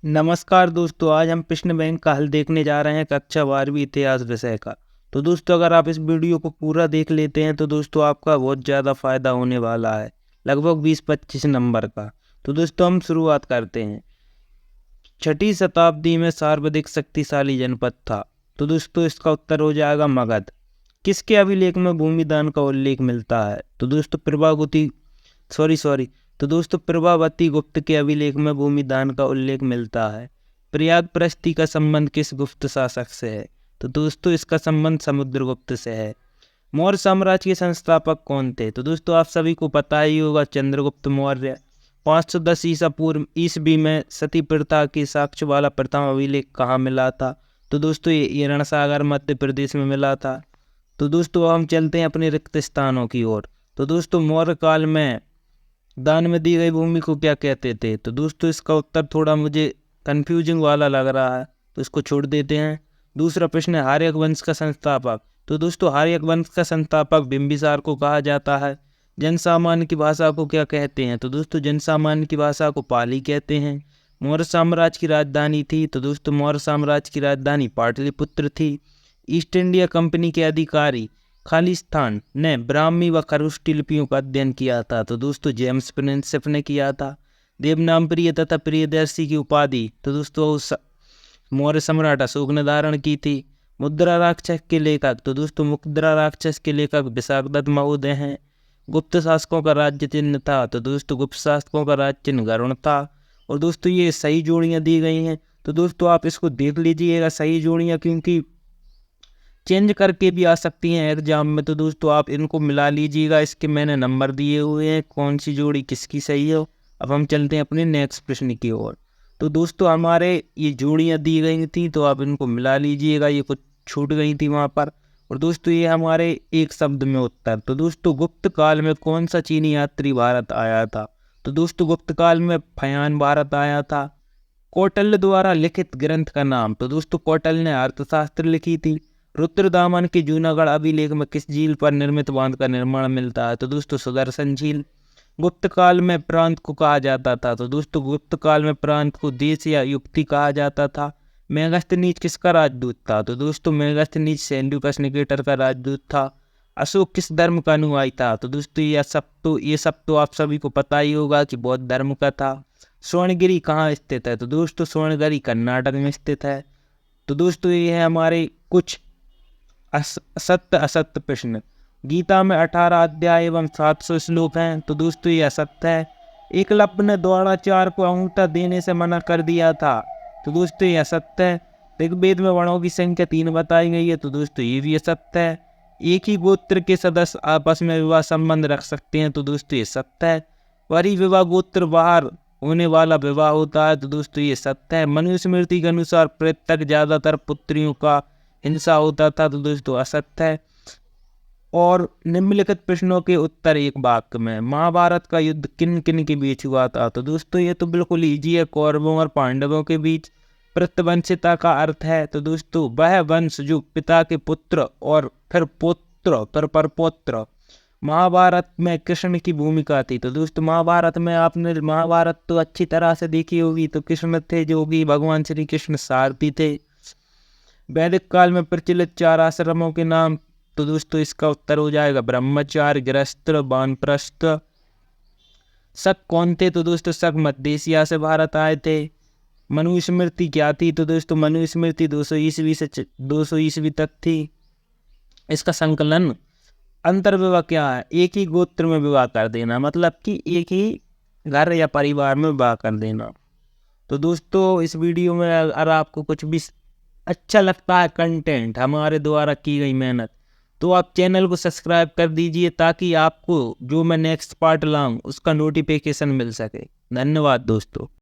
नमस्कार दोस्तों, आज हम प्रश्न बैंक का हल देखने जा रहे हैं कक्षा 12वीं इतिहास विषय का। तो दोस्तों, अगर आप इस वीडियो को पूरा देख लेते हैं तो दोस्तों आपका बहुत ज़्यादा फायदा होने वाला है, लगभग 20-25 नंबर का। तो दोस्तों हम शुरुआत करते हैं। 6ठी शताब्दी में सर्वाधिक शक्तिशाली जनपद था। तो दोस्तों इसका उत्तर हो जाएगा मगध। किसके अभिलेख में भूमिदान का उल्लेख मिलता है? तो दोस्तों प्रभावती गुप्त के अभिलेख में भूमिदान का उल्लेख मिलता है। प्रयाग प्रस्ती का संबंध किस गुप्त शासक से है? तो दोस्तों इसका संबंध समुद्रगुप्त से है। मौर्य साम्राज्य के संस्थापक कौन थे? तो दोस्तों आप सभी को पता ही होगा, चंद्रगुप्त मौर्य। 510 ईसा पूर्व ईस्वी में सती प्रथा की साक्ष्य वाला प्रथम अभिलेख कहाँ मिला था? तो दोस्तों ये रणसागर मध्य प्रदेश में मिला था। तो दोस्तों हम चलते हैं अपने रिक्त स्थानों की ओर। तो दोस्तों मौर्य काल में दान में दी गई भूमि को क्या कहते थे? तो दोस्तों इसका उत्तर थोड़ा मुझे कंफ्यूजिंग वाला लग रहा है, तो इसको छोड़ देते हैं। दूसरा प्रश्न है, हार्यक वंश का संस्थापक। तो दोस्तों हार्यक वंश का संस्थापक बिंबिसार को कहा जाता है। जनसामान्य की भाषा को क्या कहते हैं? तो दोस्तों जनसामान्य की भाषा को पाली कहते हैं। मौर्य साम्राज्य की राजधानी थी। तो दोस्तों मौर्य साम्राज्य की राजधानी पाटलिपुत्र थी। ईस्ट इंडिया कंपनी के अधिकारी खालिस्तान ने ब्राह्मी व खरुष्टी लिपियों का अध्ययन किया था। तो दोस्तों जेम्स प्रिंसेप ने किया था। देवनाम प्रिय तथा प्रियदर्शी की उपाधि तो दोस्तों मौर्य सम्राट अशोक ने धारण की थी। मुद्रा राक्षस के लेखक, तो दोस्तों मुद्रा राक्षस के लेखक विशाखदत्त महोदय हैं। गुप्त शासकों का राज्य चिन्ह था। तो दोस्तों गुप्त शासकों का राज्य चिन्ह गरुड़ था। और दोस्तों ये सही जोड़ियां दी गई हैं, तो दोस्तों आप इसको देख लीजिएगा सही जोड़ियां, क्योंकि चेंज करके भी आ सकती हैं एग्जाम में। तो दोस्तों आप इनको मिला लीजिएगा, इसके मैंने नंबर दिए हुए हैं, कौन सी जोड़ी किसकी सही हो। अब हम चलते हैं अपने नेक्स्ट प्रश्न की ओर। तो दोस्तों हमारे ये जोड़ियां दी गई थी, तो आप इनको मिला लीजिएगा, ये कुछ छूट गई थी वहाँ पर। और दोस्तों ये हमारे एक शब्द में उत्तर। तो दोस्तों गुप्त काल में कौन सा चीनी यात्री भारत आया था? तो दोस्तों गुप्त काल में फयान भारत आया था। कौटिल्य द्वारा लिखित ग्रंथ का नाम? तो दोस्तों कौटिल्य ने अर्थशास्त्र लिखी थी। रुद्रदामन के जूनागढ़ अभिलेख में किस झील पर निर्मित बांध का निर्माण मिलता है? तो दोस्तों सुदर्शन झील। गुप्त काल में प्रांत को कहा जाता था? तो दोस्तों गुप्त काल में प्रांत को देश या युक्ति कहा जाता था। मेगास्थनीज किसका राजदूत था? तो दोस्तों मेगास्थनीज सेल्यूकस निकेटर का राजदूत था। अशोक किस धर्म का अनुयायी था? तो दोस्तों ये सब तो आप सभी को पता ही होगा कि बौद्ध धर्म का था। स्वर्णगिरी कहाँ स्थित है? तो दोस्तों स्वर्णगिरी कर्नाटक में स्थित है। तो दोस्तों ये है हमारे कुछ सत्य असत्य प्रश्न। गीता में 18 अध्याय एवं 700 श्लोक हैं। तो दोस्तों ये असत्य है। एकलव्य ने द्रोणाचार्य को अंगूठा देने से मना कर दिया था। तो दोस्तों ये असत्य है। ऋग्वेद में वर्णों की संख्या 3 बताई गई है। तो दोस्तों ये भी असत्य है। एक ही गोत्र के सदस्य आपस में विवाह संबंध रख सकते हैं। तो दोस्तों ये सत्य है। वरी विवाह गोत्र बाहर होने वाला विवाह होता है। तो दोस्तों ये सत्य है। मनुस्मृति के अनुसार प्रत्येक ज्यादातर पुत्रियों का हिंसा होता था। तो दोस्तों असत्य है। और निम्नलिखित प्रश्नों के उत्तर एक वाक्य में। महाभारत का युद्ध किन किन के बीच हुआ था? तो दोस्तों ये तो बिल्कुल इजी है, कौरवों और पांडवों के बीच। प्रतिवंशिता का अर्थ है तो दोस्तों वह वंश जो पिता के पुत्र और फिर पुत्र फिर परपौत्र। महाभारत में कृष्ण की भूमिका थी। तो दोस्तों महाभारत में आपने महाभारत तो अच्छी तरह से देखी होगी। तो कृष्ण थे जो कि भगवान श्री कृष्ण सारथी थे। वैदिक काल में प्रचलित 4 आश्रमों के नाम? तो दोस्तों इसका उत्तर हो जाएगा ब्रह्मचार्य, गृहस्थ, वानप्रस्थ। शक कौन थे? तो दोस्तों शक मध्य एशिया से भारत आए थे। मनुस्मृति क्या थी? तो दोस्तों मनुस्मृति 200 ईस्वी से 200 ईस्वी तक थी। इसका संकलन अंतर्विवाह क्या है? एक ही गोत्र में विवाह कर देना, मतलब कि एक ही घर या परिवार में विवाह कर देना। तो दोस्तों इस वीडियो में अगर आपको कुछ भी अच्छा लगता है, कंटेंट हमारे द्वारा की गई मेहनत, तो आप चैनल को सब्सक्राइब कर दीजिए, ताकि आपको जो मैं नेक्स्ट पार्ट लाऊं उसका नोटिफिकेशन मिल सके। धन्यवाद दोस्तों।